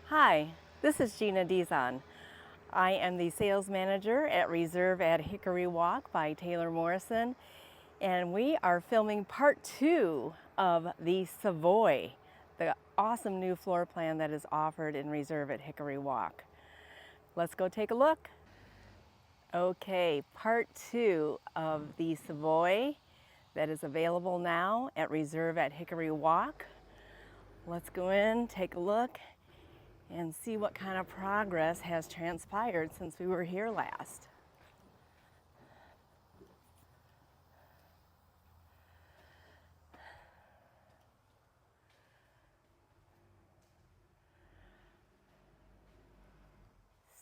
Hi, this is Gina Dizon. I am the sales manager at Reserve at Hickory Walk by Taylor Morrison, and we are filming part 2 of the Savoie, the awesome new floor plan that is offered in Reserve at Hickory Walk. Let's go take a look. Okay, part 2 of the Savoie that is available now at Reserve at Hickory Walk. Let's go in, take a look, and see what kind of progress has transpired since we were here last.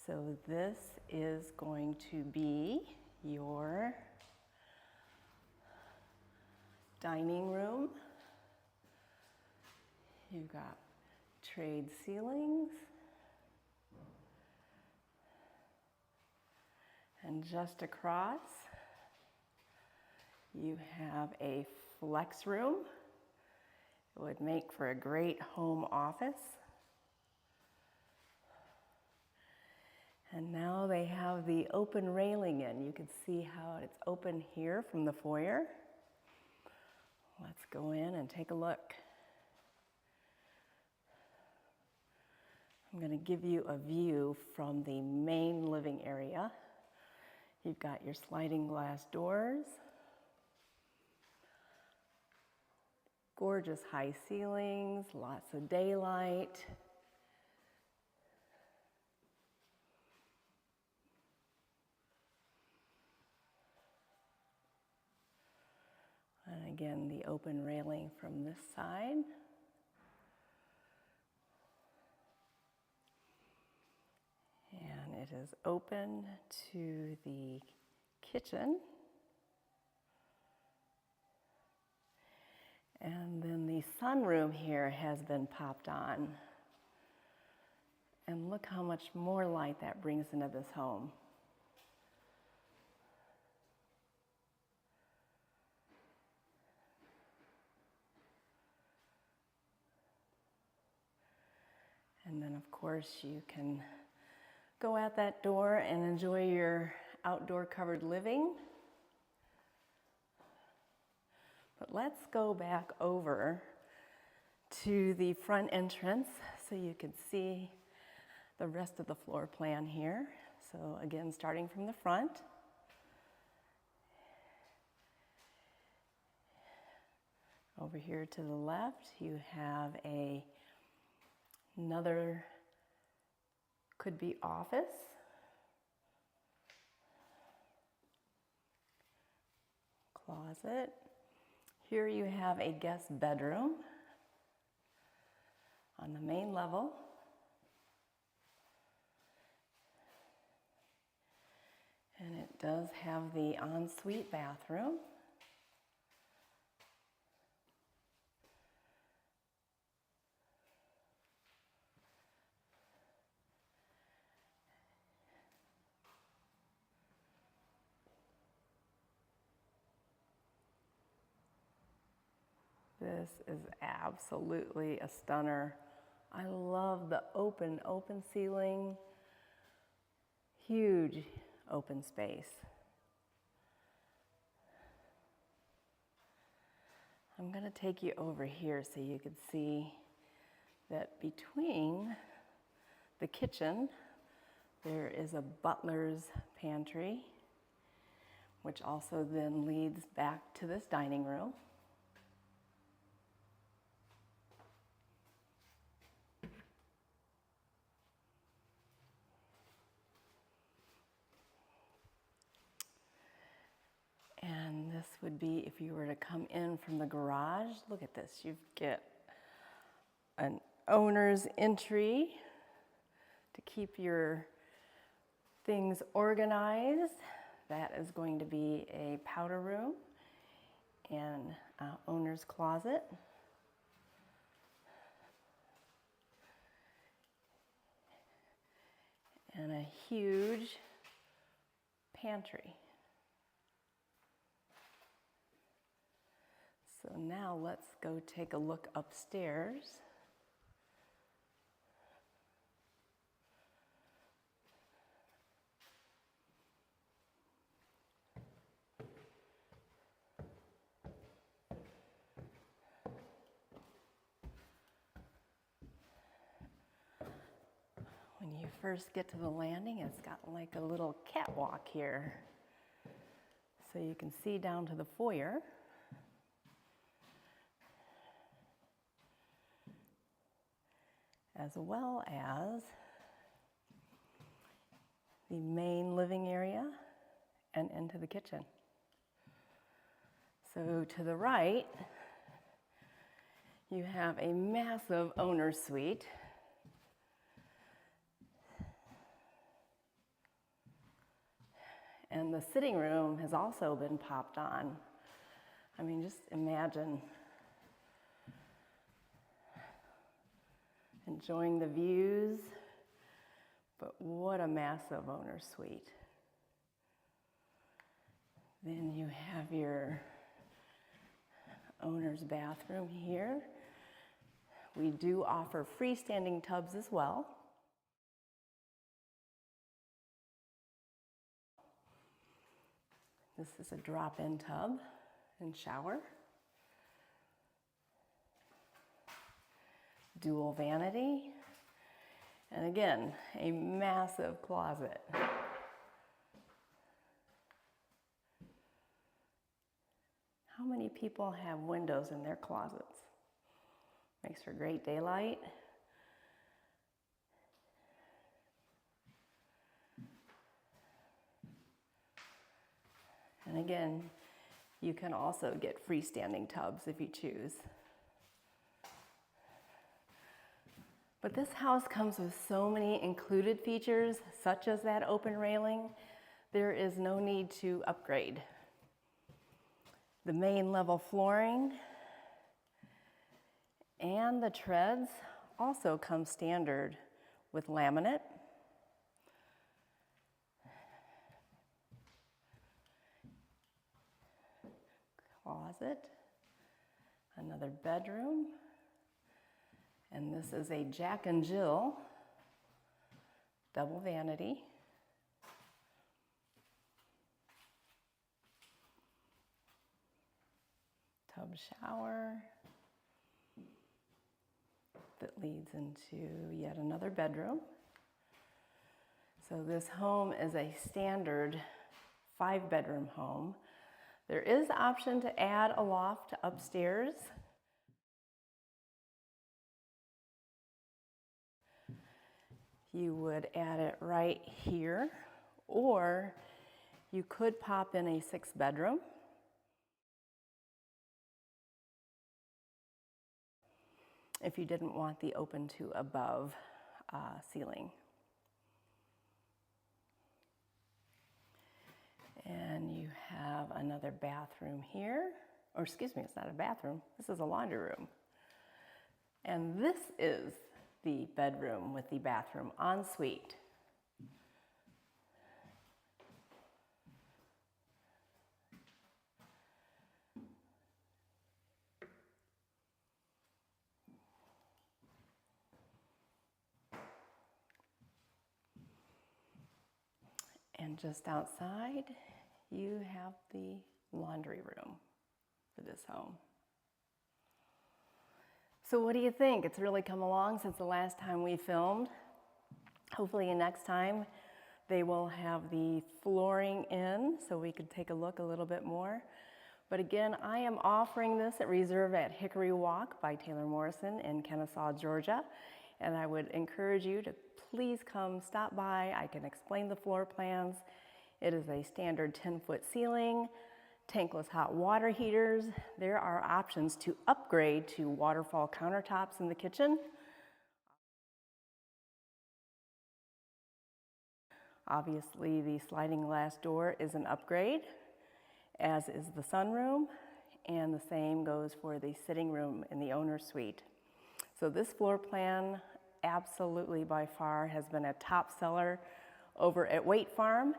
So this is going to be your dining room. You've got trade ceilings. And just across, you have a flex room. It would make for a great home office. And now they have the open railing in. You can see how it's open here from the foyer. Let's go in and take a look. I'm going to give you a view from the main living area. You've got your sliding glass doors, gorgeous high ceilings, lots of daylight. And again, the open railing from this side. And it is open to the kitchen. And then the sunroom here has been popped on. And look how much more light that brings into this home. And then of course you can go out that door and enjoy your outdoor covered living. But let's go back over to the front entrance so you can see the rest of the floor plan here. So again, starting from the front. Over here to the left, you have another, could be office. Closet. Here you have a guest bedroom on the main level. And it does have the ensuite bathroom. This is absolutely a stunner. I love the open ceiling, huge open space. I'm going to take you over here so you can see that between the kitchen, there is a butler's pantry, which also then leads back to this dining room. And this would be if you were to come in from the garage. Look at this. You get an owner's entry to keep your things organized. That is going to be a powder room and owner's closet. And a huge pantry. So now let's go take a look upstairs. you first get to the landing, it's got like a little catwalk here. So you can see down to the foyer. As well as the main living area and into the kitchen. So to the right, you have a massive owner's suite. And the sitting room has also been popped on. I mean, just imagine enjoying the views, but what a massive owner's suite. Then you have your owner's bathroom here. We do offer freestanding tubs as well. This is a drop-in tub and shower. Dual vanity. And again, a massive closet. How many people have windows in their closets? Makes for great daylight. And again, you can also get freestanding tubs if you choose. But this house comes with so many included features, such as that open railing, there is no need to upgrade. The main level flooring and the treads also come standard with laminate. Closet, another bedroom, and this is a Jack and Jill double vanity. Tub shower that leads into yet another bedroom. So this home is a standard 5-bedroom home. There is the option to add a loft upstairs. You would add it right here, or you could pop in a 6-bedroom. If you didn't want the open to above ceiling. And you have another bathroom here, or excuse me, it's not a bathroom, this is a laundry room. And this is the bedroom with the bathroom ensuite. And just outside, you have the laundry room for this home. So what do you think? It's really come along since the last time we filmed. Hopefully next time they will have the flooring in so we could take a look a little bit more. But again, I am offering this at Reserve at Hickory Walk by Taylor Morrison in Kennesaw, Georgia. And I would encourage you to please come stop by. I can explain the floor plans. It is a standard 10-foot ceiling, tankless hot water heaters. There are options to upgrade to waterfall countertops in the kitchen. Obviously, the sliding glass door is an upgrade, as is the sunroom, and the same goes for the sitting room in the owner's suite. So this floor plan absolutely by far has been a top seller over at Wait Farm,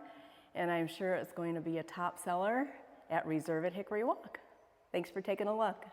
and I'm sure it's going to be a top seller at Reserve at Hickory Walk. Thanks for taking a look.